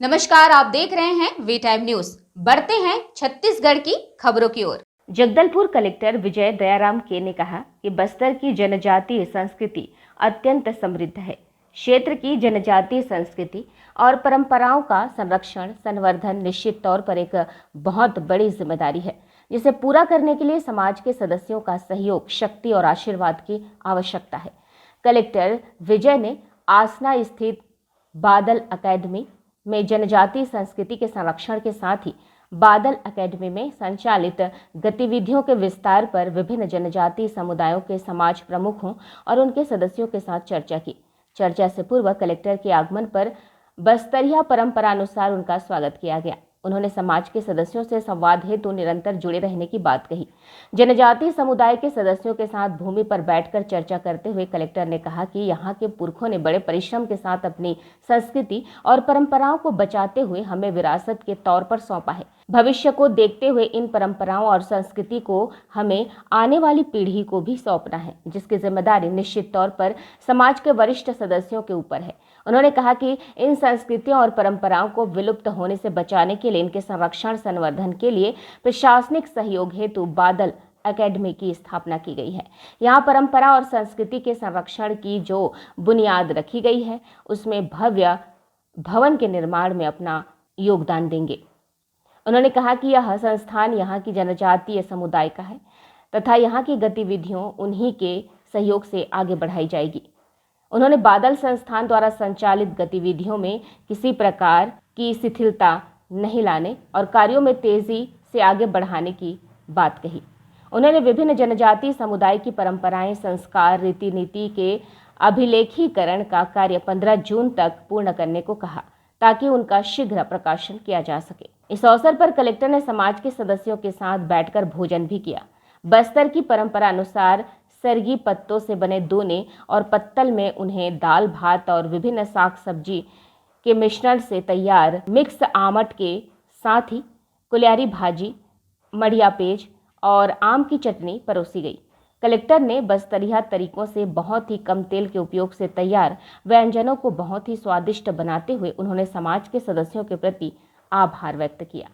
नमस्कार, आप देख रहे हैं वी टाइम न्यूज। बढ़ते हैं छत्तीसगढ़ की खबरों की ओर। जगदलपुर कलेक्टर विजय दयाराम के ने कहा कि बस्तर की जनजातीय संस्कृति अत्यंत समृद्ध है। क्षेत्र की जनजातीय संस्कृति और परंपराओं का संरक्षण संवर्धन निश्चित तौर पर एक बहुत बड़ी जिम्मेदारी है, जिसे पूरा करने के लिए समाज के सदस्यों का सहयोग, शक्ति और आशीर्वाद की आवश्यकता है। कलेक्टर विजय ने आसना स्थित बादल अकेडमी में जनजातीय संस्कृति के संरक्षण के साथ ही बादल अकेडमी में संचालित गतिविधियों के विस्तार पर विभिन्न जनजातीय समुदायों के समाज प्रमुखों और उनके सदस्यों के साथ चर्चा की। चर्चा से पूर्व कलेक्टर के आगमन पर बस्तरिया परंपरानुसार उनका स्वागत किया गया। उन्होंने समाज के सदस्यों से संवाद हेतु निरंतर जुड़े रहने की बात कही। जनजातीय समुदाय के सदस्यों के साथ भूमि पर बैठकर चर्चा करते हुए कलेक्टर ने कहा कि यहाँ के पुरखों ने बड़े परिश्रम के साथ अपनी संस्कृति और परंपराओं को बचाते हुए हमें विरासत के तौर पर सौंपा है। भविष्य को देखते हुए इन परंपराओं और संस्कृति को हमें आने वाली पीढ़ी को भी सौंपना है, जिसकी जिम्मेदारी निश्चित तौर पर समाज के वरिष्ठ सदस्यों के ऊपर है। उन्होंने कहा कि इन संस्कृतियों और परंपराओं को विलुप्त होने से बचाने के लिए इनके संरक्षण संवर्धन के लिए प्रशासनिक सहयोग हेतु बादल अकेडमी की स्थापना की गई है। यहाँ परंपरा और संस्कृति के संरक्षण की जो बुनियाद रखी गई है, उसमें भव्य भवन के निर्माण में अपना योगदान देंगे। उन्होंने कहा कि यह संस्थान यहाँ की जनजातीय समुदाय का है तथा यहाँ की गतिविधियों उन्हीं के सहयोग से आगे बढ़ाई जाएगी। उन्होंने बादल संस्थान द्वारा संचालित गतिविधियों में किसी प्रकार की शिथिलता नहीं लाने और कार्यों में तेजी से आगे बढ़ाने की बात कही। उन्होंने विभिन्न जनजातीय समुदाय की परंपराएं, संस्कार, रीति नीति के अभिलेखीकरण का कार्य 15 जून तक पूर्ण करने को कहा, ताकि उनका शीघ्र प्रकाशन किया जा सके। इस अवसर पर कलेक्टर ने समाज के सदस्यों के साथ बैठकर भोजन भी किया। बस्तर की परंपरा अनुसार सरगी पत्तों से बने दोने और पत्तल में उन्हें दाल भात और विभिन्न साग सब्जी के मिश्रण से तैयार मिक्स आमट के साथ ही कुलियारी भाजी, मड़िया पेज और आम की चटनी परोसी गई। कलेक्टर ने बस्तरिया तरीकों से बहुत ही कम तेल के उपयोग से तैयार व्यंजनों को बहुत ही स्वादिष्ट बनाते हुए उन्होंने समाज के सदस्यों के प्रति आभार व्यक्त किया।